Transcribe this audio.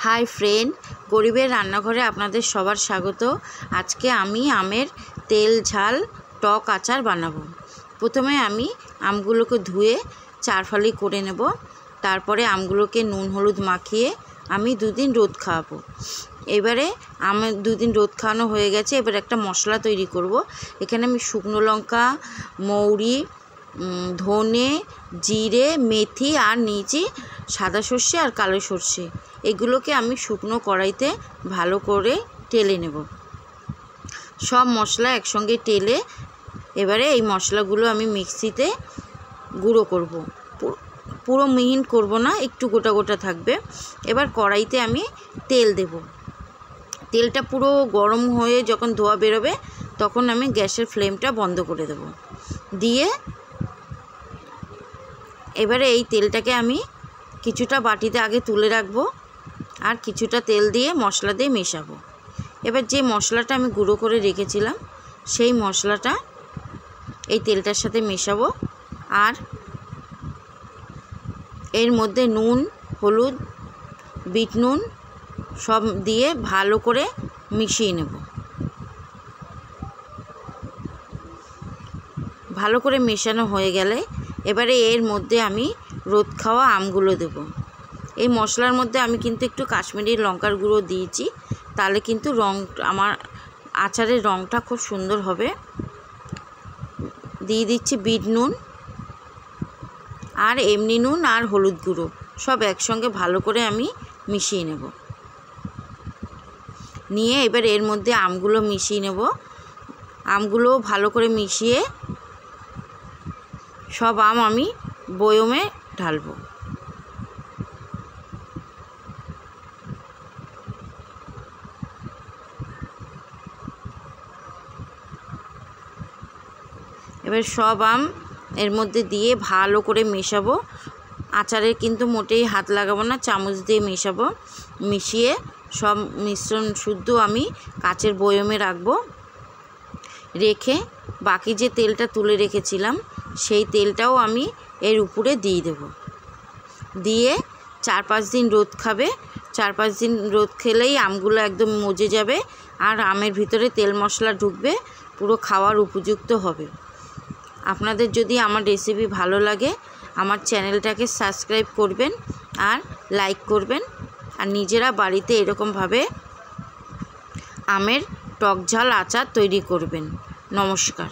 High friend गरीबेर रान्नाघरे आपनादेर सबार स्वागत। आज के आमी आमेर तेल झाल टक आचार बानाबो। प्रथमे आमी आमगुलोके धुए चार फाली करे नेब। तारपरे आमगुलोके नुन हलुद माखिए आमी दुदिन रोद खावाबो। एबारे आमेर दुदिन रोद खावानो हये गेछे। एबारे एकटा मशला तैरी करब। एखाने आमी शुकनो लंका मौरी धने जिरे मेथी और नीचे सादा सर्षे और कालो सर्षे एगुलोके आमी शुकनो कड़ाईते भालो करे टेले नेब। सब मशला एकसंगे टेले एबारे এই मशलागुलो आमी मिक्सिते गुঁড়ো करब। पुरो मिहिन करब ना, एकटू गोटा गोटा थाकबे। एबार कड़ाईते आमी तेल देब। तेलटा पुरो गरम हये जखन धोया बेरोबे तखन आमी ग्यासेर फ्लेमटा बंद करे देब। दिए एबारे এই তেলটাকে আমি কিছুটা বাটিতে আগে তুলে রাখবো আর কিছুটা তেল দিয়ে মশলা দিয়ে মেশাবো। এবার যে মশলাটা আমি গুঁড়ো করে রেখেছিলাম সেই মশলাটা এই তেলটার সাথে মেশাবো আর এর মধ্যে নুন হলুদ বিট নুন সব দিয়ে ভালো করে মিশিয়ে নেব। ভালো করে মেশানো হয়ে গেলে এবারে এর মধ্যে আমি রোদ খাওয়া আমগুলো দেব। এই মশলার মধ্যে আমি কিন্তু একটু কাশ্মীরি লঙ্কার গুঁড়ো দিয়েছি, তাহলে কিন্তু রং আমার আচারের রংটা খুব সুন্দর হবে। দিয়ে দিচ্ছি বিট নুন আর এমনি নুন আর হলুদ গুঁড়ো সব একসঙ্গে ভালো করে আমি মিশিয়ে নেব। নিয়ে এবার এর মধ্যে আমগুলো মিশিয়ে নেব। আমগুলো ভালো করে মিশিয়ে সব আম আমি বয়মে ঢালবো। এবার সব আম এর মধ্যে দিয়ে ভালো করে মেশাবো। আচারে কিন্তু মোটেই হাত লাগাবো না, চামচ দিয়ে মেশাবো। মিশিয়ে সব মিশ্রণ শুদ্ধ আমি কাচের বয়মে রাখবো। রেখে বাকি যে তেলটা তুলে রেখেছিলাম সেই তেলটাও আমি এর উপরে দিয়ে দেব। দিয়ে 4-5 দিন রোদ খাবে। 4-5 দিন রোদ খেলেই আমগুলো একদম মজে যাবে আর আমের ভিতরে তেল মশলা ঢুকবে, পুরো খাওয়ার উপযুক্ত হবে। আপনাদের যদি আমার রেসিপি ভালো লাগে আমার চ্যানেলটাকে সাবস্ক্রাইব করবেন আর লাইক করবেন আর নিজেরা বাড়িতে এরকমভাবে আমের টক ঝাল আচার তৈরি করবেন। নমস্কার।